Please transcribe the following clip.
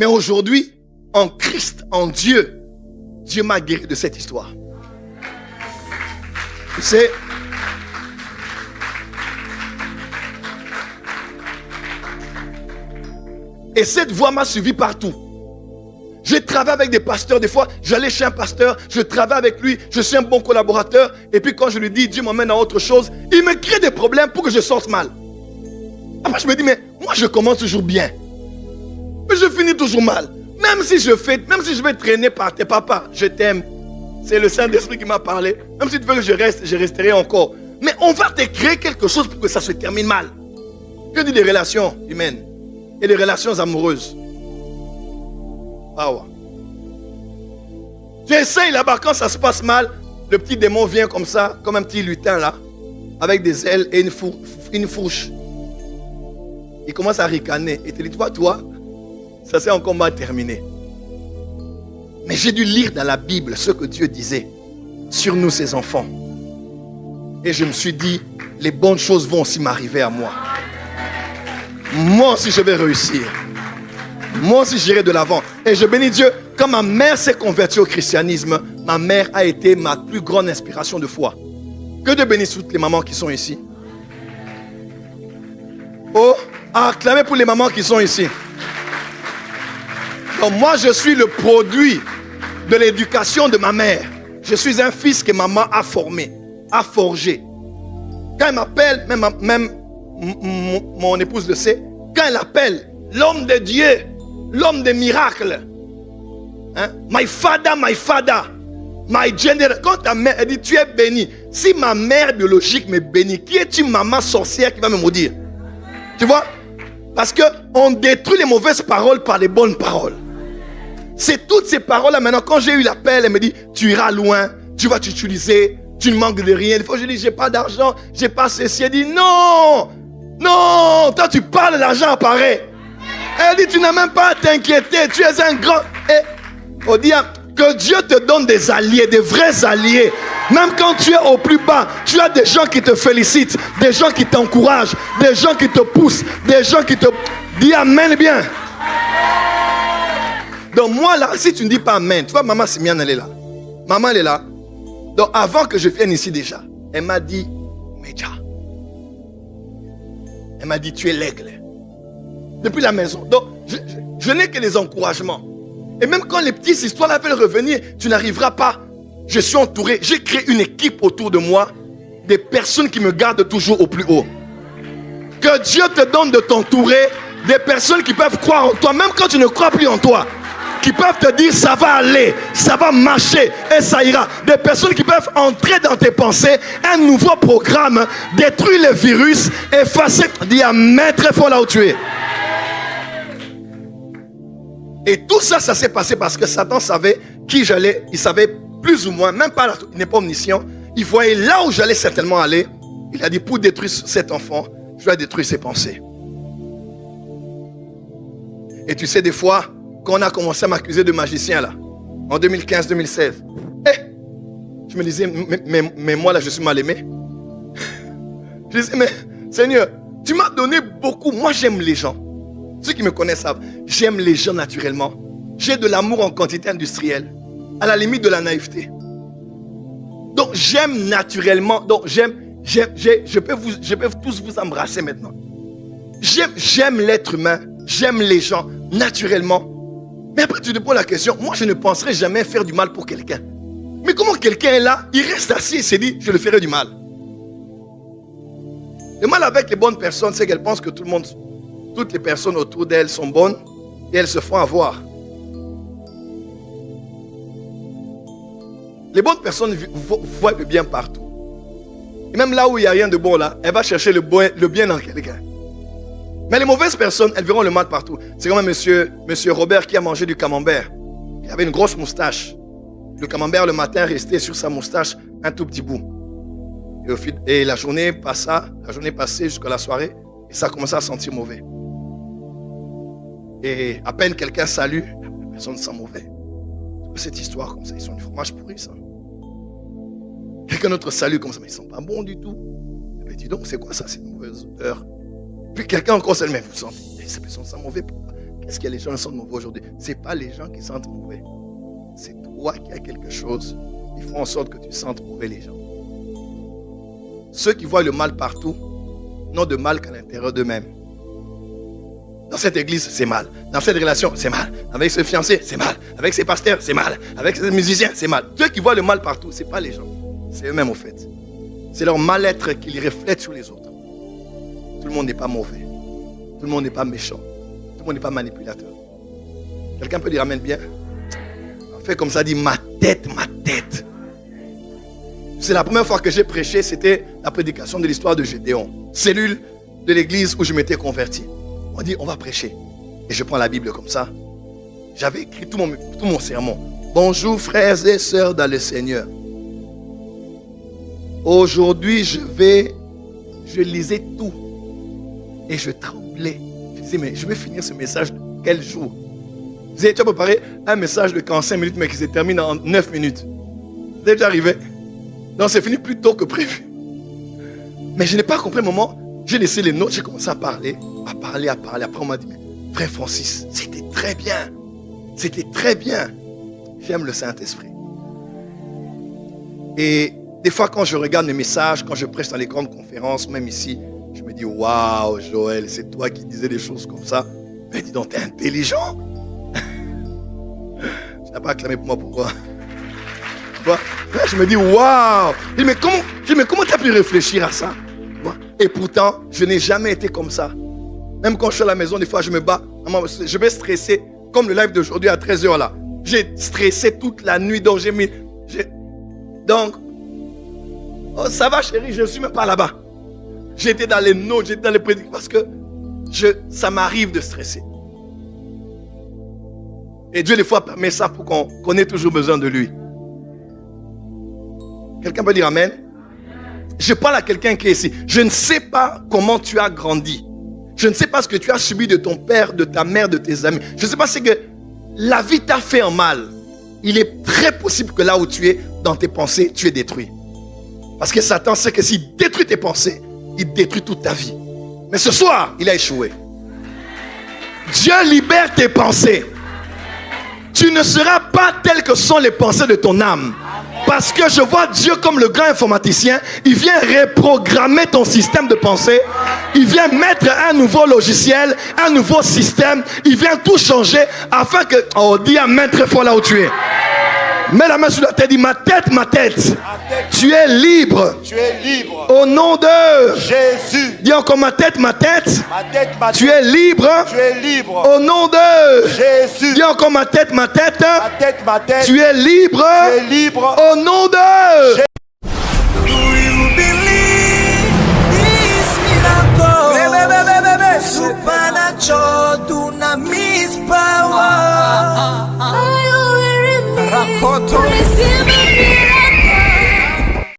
Mais aujourd'hui, en Christ, en Dieu, Dieu m'a guéri de cette histoire. Tu sais, et cette voix m'a suivi partout. J'ai travaillé avec des pasteurs, des fois, j'allais chez un pasteur, je travaille avec lui, je suis un bon collaborateur, et puis quand je lui dis, Dieu m'emmène à autre chose, il me crée des problèmes pour que je sorte mal. Après, je me dis, mais moi, je commence toujours bien. Mais je finis toujours mal. Même si je vais traîner par tes papas, je t'aime. C'est le Saint-Esprit qui m'a parlé. Même si tu veux que je reste, je resterai encore. Mais on va te créer quelque chose pour que ça se termine mal. Je dis des relations humaines et des relations amoureuses. Ah ouais. Tu essayes là-bas, quand ça se passe mal, le petit démon vient comme ça, comme un petit lutin là, avec des ailes et une fourche. Il commence à ricaner. Et te dit, toi, ça c'est un combat terminé. Mais j'ai dû lire dans la Bible ce que Dieu disait sur nous, ses enfants. Et je me suis dit, les bonnes choses vont aussi m'arriver à moi. Moi aussi, je vais réussir. Moi aussi, j'irai de l'avant. Et je bénis Dieu. Quand ma mère s'est convertie au christianisme, ma mère a été ma plus grande inspiration de foi. Que Dieu bénisse toutes les mamans qui sont ici. Oh, acclamez pour les mamans qui sont ici. Donc moi, je suis le produit de l'éducation de ma mère. Je suis un fils que maman a formé, a forgé. Quand elle m'appelle, même mon épouse le sait, quand elle appelle l'homme de Dieu, l'homme des miracles, hein? My father, my general. Quand ta mère, elle dit, tu es béni. Si ma mère biologique me bénit, qui est une maman sorcière qui va me maudire? Tu vois? Parce qu'on détruit les mauvaises paroles par les bonnes paroles. C'est toutes ces paroles-là maintenant. Quand j'ai eu l'appel, elle me dit, tu iras loin, tu vas t'utiliser, tu ne manques de rien. Des fois, je dis, j'ai pas d'argent, j'ai pas ceci. Elle dit, non, toi tu parles, l'argent apparaît. Elle dit, tu n'as même pas à t'inquiéter, tu es un grand. Et on dit que Dieu te donne des alliés, des vrais alliés. Même quand tu es au plus bas, tu as des gens qui te félicitent, des gens qui t'encouragent, des gens qui te poussent, des gens qui te... Dis amen bien. Donc moi là, si tu ne dis pas amen, tu vois, maman Simiane, elle est là. Maman, elle est là. Donc avant que je vienne ici déjà, elle m'a dit, Média. Elle m'a dit, tu es l'aigle. Depuis la maison. Donc je n'ai que des encouragements. Et même quand les petites histoires là veulent revenir, tu n'arriveras pas. Je suis entouré. J'ai créé une équipe autour de moi, des personnes qui me gardent toujours au plus haut. Que Dieu te donne de t'entourer des personnes qui peuvent croire en toi, même quand tu ne crois plus en toi. Qui peuvent te dire ça va aller, ça va marcher et ça ira. Des personnes qui peuvent entrer dans tes pensées, un nouveau programme, détruire le virus, effacer. Dis amen très fort là où tu es. Et tout ça, ça s'est passé parce que Satan savait qui j'allais. Il savait plus ou moins, même pas, il n'est pas omniscient. Il voyait là où j'allais certainement aller. Il a dit, pour détruire cet enfant, je dois détruire ses pensées. Et tu sais, des fois, quand on a commencé à m'accuser de magicien là, en 2015-2016, je me disais, mais moi là, je suis mal aimé. Je disais, mais Seigneur, tu m'as donné beaucoup. Moi, j'aime les gens. Ceux qui me connaissent savent, j'aime les gens naturellement. J'ai de l'amour en quantité industrielle, à la limite de la naïveté. Donc, j'aime naturellement. Donc, je peux tous vous embrasser maintenant. J'aime l'être humain, j'aime les gens naturellement. Mais après, tu te poses la question, moi, je ne penserai jamais faire du mal pour quelqu'un. Mais comment quelqu'un est là, il reste assis et se dit, je le ferai du mal. Le mal avec les bonnes personnes, c'est qu'elles pensent que toutes les personnes autour d'elles sont bonnes et elles se font avoir. Les bonnes personnes voient le bien partout. Et même là où il n'y a rien de bon là, elle va chercher le bien dans quelqu'un. Mais les mauvaises personnes, elles verront le mal partout. C'est comme monsieur Robert qui a mangé du camembert. Il avait une grosse moustache. Le camembert le matin restait sur sa moustache un tout petit bout. Et la journée passait jusqu'à la soirée, et ça commençait à sentir mauvais. Et à peine quelqu'un salue, la personne sent mauvais. Cette histoire comme ça, ils sont du fromage pourri ça. Quelqu'un d'autre salue comme ça, mais ils ne sont pas bons du tout. Mais dis donc, c'est quoi ça, cette mauvaise odeur? Puis quelqu'un encore salue, mais vous sentez, ces personnes sont mauvais. Est-ce que les gens sentent mauvais aujourd'hui? Ce n'est pas les gens qui sentent mauvais. C'est toi qui as quelque chose. Ils font en sorte que tu sentes mauvais les gens. Ceux qui voient le mal partout n'ont de mal qu'à l'intérieur d'eux-mêmes. Dans cette église, c'est mal. Dans cette relation, c'est mal. Avec ce fiancé, c'est mal. Avec ces pasteurs, c'est mal. Avec ces musiciens, c'est mal. Ceux qui voient le mal partout, ce n'est pas les gens. C'est eux-mêmes au fait. C'est leur mal-être qu'ils reflètent sur les autres. Tout le monde n'est pas mauvais. Tout le monde n'est pas méchant. Tout le monde n'est pas manipulateur. Quelqu'un peut dire amen bien? On fait comme ça, dit ma tête, ma tête. C'est la première fois que j'ai prêché, c'était la prédication de l'histoire de Gédéon. Cellule de l'église où je m'étais converti. On dit, on va prêcher. Et je prends la Bible comme ça. J'avais écrit tout mon sermon. Bonjour frères et sœurs dans le Seigneur. Aujourd'hui, je lisais tout. Et je tremblais. Je disais, mais je vais finir ce message quel jour? Vous avez déjà préparé un message de 45 minutes, mais qui se termine en 9 minutes. C'est déjà arrivé? Donc c'est fini plus tôt que prévu. Mais je n'ai pas compris le moment. J'ai laissé les notes, j'ai commencé à parler. Après on m'a dit, mais frère Francis, c'était très bien. C'était très bien. J'aime le Saint-Esprit. Et des fois quand je regarde mes messages, quand je prêche dans les grandes conférences, même ici, je me dis, waouh Joël, c'est toi qui disais des choses comme ça. Mais dis donc, t'es intelligent. Tu n'as pas acclamé pour moi, pourquoi? Je me dis, waouh. Je dis, mais comment tu as pu réfléchir à ça? Et pourtant, je n'ai jamais été comme ça. Même quand je suis à la maison, des fois, je me bats. Je vais stresser, comme le live d'aujourd'hui à 13h là. J'ai stressé toute la nuit, donc Donc, oh, ça va chérie, je ne suis même pas là-bas. J'étais dans les notes, j'étais dans les prédictions, parce que ça m'arrive de stresser. Et Dieu, des fois, permet ça pour qu'on ait toujours besoin de lui. Quelqu'un peut dire amen? Je parle à quelqu'un qui est ici. Je ne sais pas comment tu as grandi. Je ne sais pas ce que tu as subi de ton père, de ta mère, de tes amis. Je ne sais pas ce que la vie t'a fait en mal. Il est très possible que là où tu es, dans tes pensées, tu es détruit. Parce que Satan sait que s'il détruit tes pensées, il détruit toute ta vie. Mais ce soir, il a échoué. Dieu libère tes pensées. Tu ne seras pas tel que sont les pensées de ton âme. Parce que je vois Dieu comme le grand informaticien. Il vient reprogrammer ton système de pensée. Il vient mettre un nouveau logiciel, un nouveau système. Il vient tout changer afin que... Oh, dis amen très fort là où tu es. Mets la main sur la tête, dis ma tête, tu es libre. Tu es libre. Au nom de Jésus. Dis encore ma tête, tu es libre. Tu es libre. Au nom de Jésus. Dis encore ma tête, tu es libre. Tu es libre. Au nom de Jésus. Do you believe this miracle? Supernatural dunamis power. Are you hearing me?